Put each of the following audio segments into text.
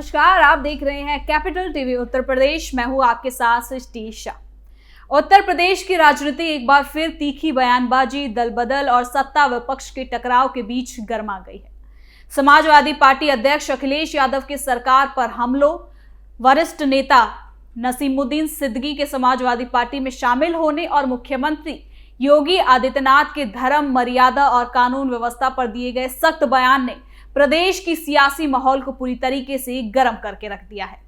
नमस्कार, आप देख रहे हैं कैपिटल टीवी उत्तर प्रदेश। मैं हूं आपके साथ सृष्टि शाह। उत्तर प्रदेश की राजनीति एक बार फिर तीखी बयानबाजी, दल बदल और सत्ता विपक्ष के टकराव के बीच गर्मा गई है। समाजवादी पार्टी अध्यक्ष अखिलेश यादव की सरकार पर हमलों, वरिष्ठ नेता नसीमुद्दीन सिद्दीकी के समाजवादी पार्टी में शामिल होने और मुख्यमंत्री योगी आदित्यनाथ के धर्म, मर्यादा और कानून व्यवस्था पर दिए गए सख्त बयान ने प्रदेश की सियासी माहौल को पूरी तरीके से गर्म करके रख दिया है।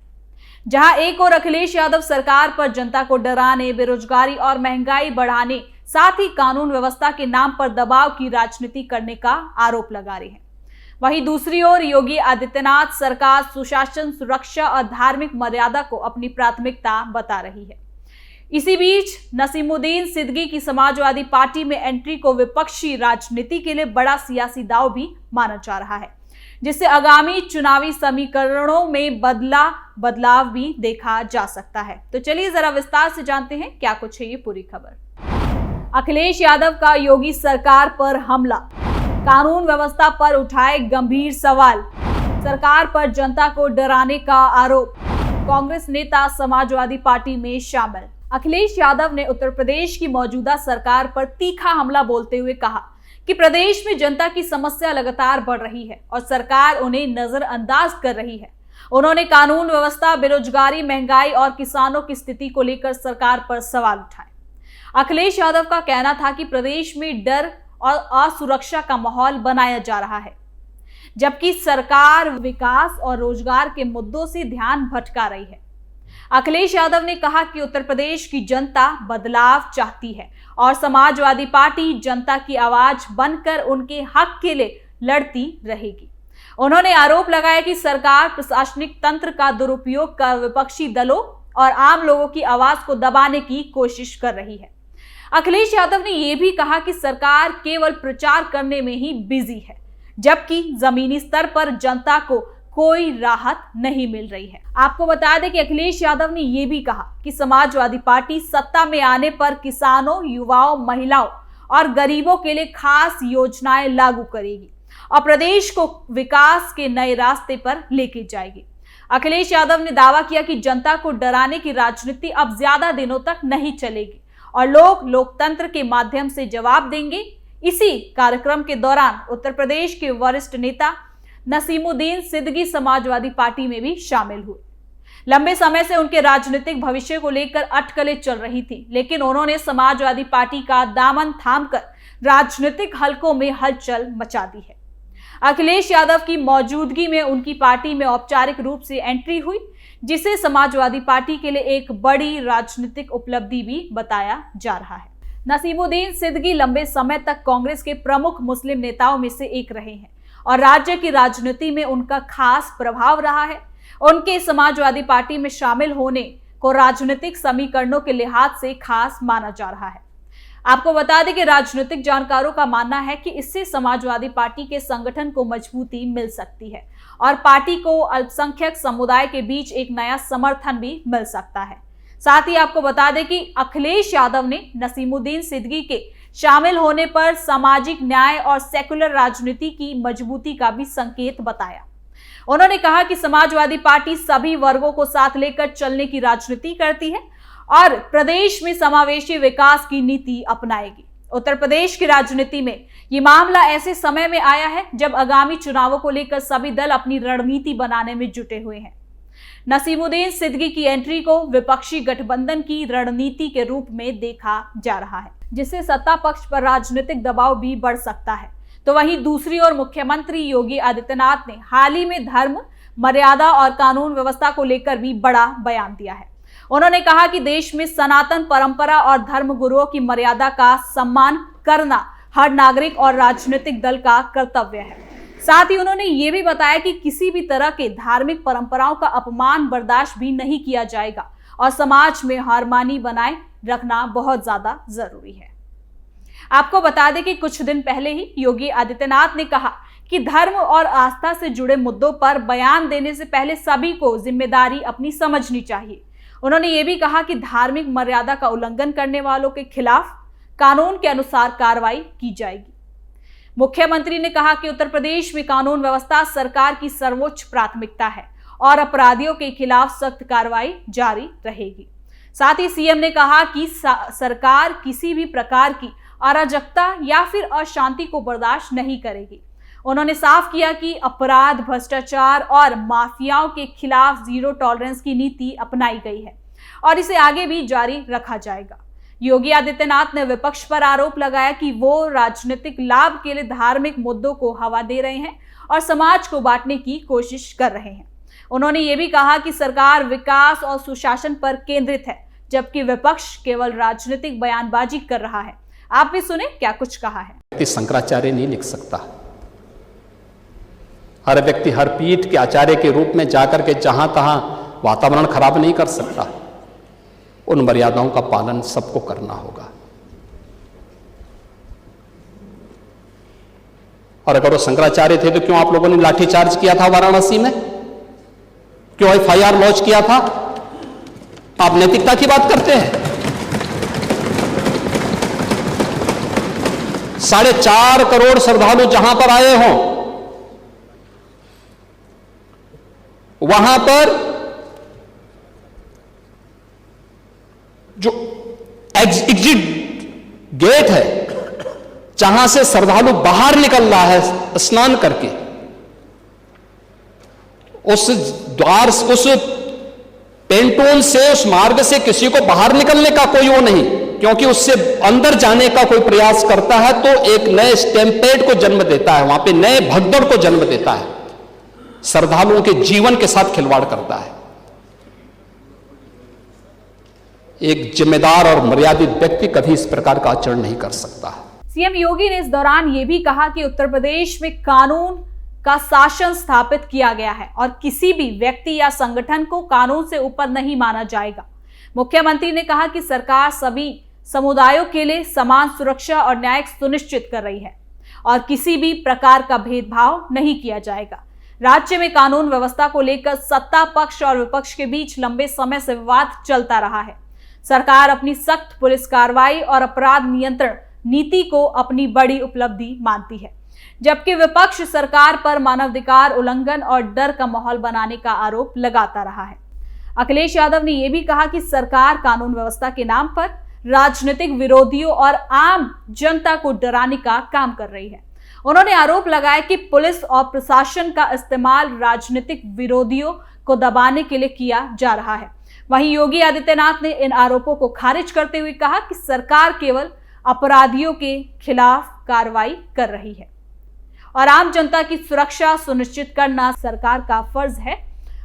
जहां एक और अखिलेश यादव सरकार पर जनता को डराने, बेरोजगारी और महंगाई बढ़ाने, साथ ही कानून व्यवस्था के नाम पर दबाव की राजनीति करने का आरोप लगा रहे हैं, वहीं दूसरी ओर योगी आदित्यनाथ सरकार सुशासन, सुरक्षा और धार्मिक मर्यादा को अपनी प्राथमिकता बता रही है। इसी बीच नसीमुद्दीन सिद्दीकी की समाजवादी पार्टी में एंट्री को विपक्षी राजनीति के लिए बड़ा सियासी दांव भी माना जा रहा है, जिससे आगामी चुनावी समीकरणों में बदलाव भी देखा जा सकता है। तो चलिए जरा विस्तार से जानते हैं क्या कुछ है ये पूरी खबर। अखिलेश यादव का योगी सरकार पर हमला, कानून व्यवस्था पर उठाए गंभीर सवाल, सरकार पर जनता को डराने का आरोप, कांग्रेस नेता समाजवादी पार्टी में शामिल। अखिलेश यादव ने उत्तर प्रदेश की मौजूदा सरकार पर तीखा हमला बोलते हुए कहा कि प्रदेश में जनता की समस्या लगातार बढ़ रही है और सरकार उन्हें नजरअंदाज कर रही है। उन्होंने कानून व्यवस्था, बेरोजगारी, महंगाई और किसानों की स्थिति को लेकर सरकार पर सवाल उठाए। अखिलेश यादव का कहना था कि प्रदेश में डर और असुरक्षा का माहौल बनाया जा रहा है, जबकि सरकार विकास और रोजगार के मुद्दों से ध्यान भटका रही है। अखिलेश यादव ने कहा कि उत्तर प्रदेश की जनता बदलाव चाहती है और समाजवादी पार्टी जनता की आवाज बनकर उनके हक के लिए लड़ती रहेगी। उन्होंने आरोप लगाया कि सरकार प्रशासनिक तंत्र का दुरुपयोग कर विपक्षी दलों और आम लोगों की आवाज को दबाने की कोशिश कर रही है। अखिलेश यादव ने यह भी कहा कि सरकार केवल प्रचार करने में ही बिजी है, जबकि जमीनी स्तर पर जनता को कोई राहत नहीं मिल रही है। आपको बता दें कि अखिलेश यादव ने यह भी कहा कि समाजवादी पार्टी सत्ता में आने पर किसानों, युवाओं, महिलाओं और गरीबों के लिए खास योजनाएं लागू करेगी और प्रदेश को विकास के नए रास्ते पर लेके जाएगी। अखिलेश यादव ने दावा किया कि जनता को डराने की राजनीति अब ज्यादा दिनों तक नहीं चलेगी और लोग लोकतंत्र के माध्यम से जवाब देंगे। इसी कार्यक्रम के दौरान उत्तर प्रदेश के वरिष्ठ नेता नसीमुद्दीन सिद्दीकी समाजवादी पार्टी में भी शामिल हुए। लंबे समय से उनके राजनीतिक भविष्य को लेकर अटकलें चल रही थी, लेकिन उन्होंने समाजवादी पार्टी का दामन थामकर राजनीतिक हलकों में हलचल मचा दी है। अखिलेश यादव की मौजूदगी में उनकी पार्टी में औपचारिक रूप से एंट्री हुई, जिसे समाजवादी पार्टी के लिए एक बड़ी राजनीतिक उपलब्धि भी बताया जा रहा है। नसीमुद्दीन सिद्दीकी लंबे समय तक कांग्रेस के प्रमुख मुस्लिम नेताओं में से एक रहे हैं और राज्य की राजनीति में उनका खास प्रभाव रहा है। उनके समाजवादी पार्टी में शामिल होने को राजनीतिक समीकरणों के लिहाज से खास माना जा रहा है। आपको बता दें कि राजनीतिक जानकारों का मानना है कि इससे समाजवादी पार्टी के संगठन को मजबूती मिल सकती है और पार्टी को अल्पसंख्यक समुदाय के बीच एक नया समर्थन भी मिल सकता है। साथ ही आपको बता दें कि अखिलेश यादव ने नसीमुद्दीन सिद्दीकी के शामिल होने पर सामाजिक न्याय और सेकुलर राजनीति की मजबूती का भी संकेत बताया। उन्होंने कहा कि समाजवादी पार्टी सभी वर्गों को साथ लेकर चलने की राजनीति करती है और प्रदेश में समावेशी विकास की नीति अपनाएगी। उत्तर प्रदेश की राजनीति में ये मामला ऐसे समय में आया है जब आगामी चुनावों को लेकर सभी दल अपनी रणनीति बनाने में जुटे हुए हैं। नसीमुद्दीन सिद्दीकी की एंट्री को विपक्षी गठबंधन की रणनीति के रूप में देखा जा रहा है, जिससे सत्ता पक्ष पर राजनीतिक दबाव भी बढ़ सकता है। तो वहीं दूसरी ओर मुख्यमंत्री योगी आदित्यनाथ ने हाल ही में धर्म, मर्यादा और कानून व्यवस्था को लेकर भी बड़ा बयान दिया है। उन्होंने कहा कि देश में सनातन परंपरा और धर्म गुरुओं की मर्यादा का सम्मान करना हर नागरिक और राजनीतिक दल का कर्तव्य है। साथ ही उन्होंने ये भी बताया कि किसी भी तरह के धार्मिक परंपराओं का अपमान बर्दाश्त भी नहीं किया जाएगा और समाज में हारमानी बनाए रखना बहुत ज्यादा जरूरी है। आपको बता दें कि कुछ दिन पहले ही योगी आदित्यनाथ ने कहा कि धर्म और आस्था से जुड़े मुद्दों पर बयान देने से पहले सभी को जिम्मेदारी अपनी समझनी चाहिए। उन्होंने ये भी कहा कि धार्मिक मर्यादा का उल्लंघन करने वालों के खिलाफ कानून के अनुसार कार्रवाई की जाएगी। मुख्यमंत्री ने कहा कि उत्तर प्रदेश में कानून व्यवस्था सरकार की सर्वोच्च प्राथमिकता है और अपराधियों के खिलाफ सख्त कार्रवाई जारी रहेगी। साथ ही सीएम ने कहा कि सरकार किसी भी प्रकार की अराजकता या फिर अशांति को बर्दाश्त नहीं करेगी। उन्होंने साफ किया कि अपराध, भ्रष्टाचार और माफियाओं के खिलाफ जीरो टॉलरेंस की नीति अपनाई गई है और इसे आगे भी जारी रखा जाएगा। योगी आदित्यनाथ ने विपक्ष पर आरोप लगाया कि वो राजनीतिक लाभ के लिए धार्मिक मुद्दों को हवा दे रहे हैं और समाज को बांटने की कोशिश कर रहे हैं। उन्होंने ये भी कहा कि सरकार विकास और सुशासन पर केंद्रित है, जबकि विपक्ष केवल राजनीतिक बयानबाजी कर रहा है। आप भी सुने क्या कुछ कहा है। शंकराचार्य नहीं लिख सकता। हर व्यक्ति हर पीठ के आचार्य के रूप में जाकर के जहां तहां वातावरण खराब नहीं कर सकता। उन मर्यादाओं का पालन सबको करना होगा। और अगर वो शंकराचार्य थे तो क्यों आप लोगों ने लाठीचार्ज किया था वाराणसी में? क्यों एफआईआर लॉन्च किया था? आप नैतिकता की बात करते हैं। 4.5 करोड़ श्रद्धालु जहां पर आए हों, वहां पर जो एग्जिट गेट है, जहां से श्रद्धालु बाहर निकल रहा है स्नान करके, उस द्वार, उस पेंटोन से, उस मार्ग से किसी को बाहर निकलने का कोई वो नहीं, क्योंकि उससे अंदर जाने का कोई प्रयास करता है तो एक नए स्टैम्पेड को जन्म देता है, वहां पे नए भगदड़ को जन्म देता है, श्रद्धालुओं के जीवन के साथ खिलवाड़ करता है। एक जिम्मेदार और मर्यादित व्यक्ति कभी इस प्रकार का आचरण नहीं कर सकता। सीएम योगी ने इस दौरान यह भी कहा कि उत्तर प्रदेश में कानून का शासन स्थापित किया गया है और किसी भी व्यक्ति या संगठन को कानून से ऊपर नहीं माना जाएगा। मुख्यमंत्री ने कहा कि सरकार सभी समुदायों के लिए समान सुरक्षा और न्याय सुनिश्चित कर रही है और किसी भी प्रकार का भेदभाव नहीं किया जाएगा। राज्य में कानून व्यवस्था को लेकर सत्ता पक्ष और विपक्ष के बीच लंबे समय से विवाद चलता रहा है। सरकार अपनी सख्त पुलिस कार्रवाई और अपराध नियंत्रण नीति को अपनी बड़ी उपलब्धि मानती है, जबकि विपक्ष सरकार पर मानवाधिकार उल्लंघन और डर का माहौल बनाने का आरोप लगाता रहा है। अखिलेश यादव ने यह भी कहा कि सरकार कानून व्यवस्था के नाम पर राजनीतिक विरोधियों और आम जनता को डराने का काम कर रही है। उन्होंने आरोप लगाया कि पुलिस और प्रशासन का इस्तेमाल राजनीतिक विरोधियों को दबाने के लिए किया जा रहा है। वहीं योगी आदित्यनाथ ने इन आरोपों को खारिज करते हुए कहा कि सरकार केवल अपराधियों के खिलाफ कार्रवाई कर रही है और आम जनता की सुरक्षा सुनिश्चित करना सरकार का फर्ज है।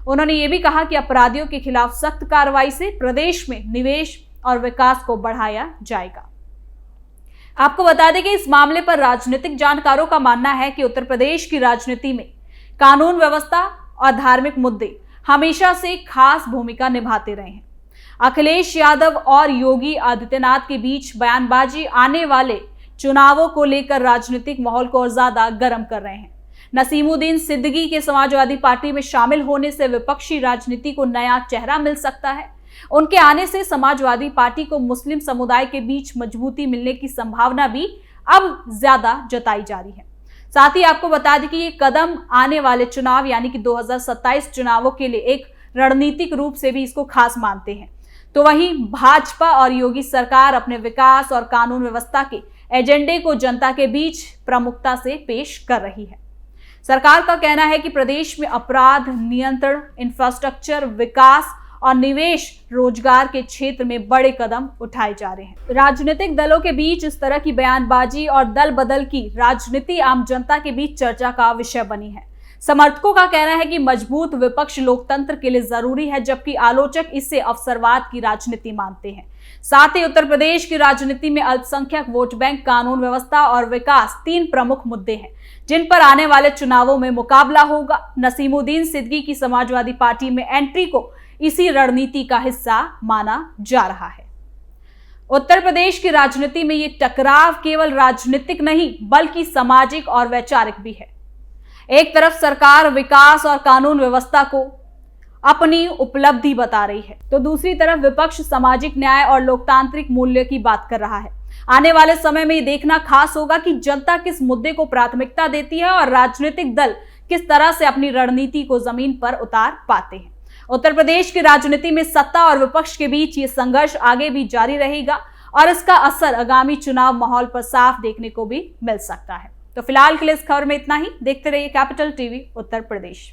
उन्होंने ये भी कहा कि अपराधियों के खिलाफ सख्त कार्रवाई से प्रदेश में निवेश और विकास को बढ़ाया जाएगा। आपको बता दें कि इस मामले पर राजनीतिक जानकारों का मानना है कि उत्तर प्रदेश की राजनीति में कानून व्यवस्था और धार्मिक मुद्दे हमेशा से खास भूमिका निभाते रहे हैं। अखिलेश यादव और योगी आदित्यनाथ के बीच बयानबाजी आने वाले चुनावों को लेकर राजनीतिक माहौल को और ज्यादा गर्म कर रहे हैं। नसीमुद्दीन सिद्दीकी के समाजवादी पार्टी में शामिल होने से विपक्षी राजनीति को नया चेहरा मिल सकता है। उनके आने से समाजवादी पार्टी को मुस्लिम समुदाय के बीच मजबूती मिलने की संभावना भी अब ज्यादा जताई जा रही है। साथ ही आपको बता दें कि ये कदम आने वाले चुनाव यानी कि 2027 चुनावों के लिए एक रणनीतिक रूप से भी इसको खास मानते हैं। तो वहीं भाजपा और योगी सरकार अपने विकास और कानून व्यवस्था के एजेंडे को जनता के बीच प्रमुखता से पेश कर रही है। सरकार का कहना है कि प्रदेश में अपराध नियंत्रण, इंफ्रास्ट्रक्चर विकास और निवेश रोजगार के क्षेत्र में बड़े कदम उठाए जा रहे हैं। राजनीतिक दलों के बीच इस तरह की बयानबाजी और दल बदल की राजनीति आम जनता के बीच चर्चा का विषय बनी है। समर्थकों का कहना है कि मजबूत विपक्ष लोकतंत्र के लिए जरूरी है, जबकि आलोचक इसे अवसरवाद की राजनीति मानते हैं। साथ ही उत्तर प्रदेश की राजनीति में अल्पसंख्यक वोट बैंक, कानून व्यवस्था और विकास 3 प्रमुख मुद्दे हैं जिन पर आने वाले चुनावों में मुकाबला होगा। नसीमुद्दीन सिद्दीकी की समाजवादी पार्टी में एंट्री को इसी रणनीति का हिस्सा माना जा रहा है। उत्तर प्रदेश की राजनीति में ये टकराव केवल राजनीतिक नहीं बल्कि सामाजिक और वैचारिक भी है। एक तरफ सरकार विकास और कानून व्यवस्था को अपनी उपलब्धि बता रही है, तो दूसरी तरफ विपक्ष सामाजिक न्याय और लोकतांत्रिक मूल्य की बात कर रहा है। आने वाले समय में ये देखना खास होगा कि जनता किस मुद्दे को प्राथमिकता देती है और राजनीतिक दल किस तरह से अपनी रणनीति को जमीन पर उतार पाते हैं। उत्तर प्रदेश की राजनीति में सत्ता और विपक्ष के बीच ये संघर्ष आगे भी जारी रहेगा और इसका असर आगामी चुनाव माहौल पर साफ देखने को भी मिल सकता है। तो फिलहाल के लिए इस खबर में इतना ही। देखते रहिए कैपिटल टीवी उत्तर प्रदेश।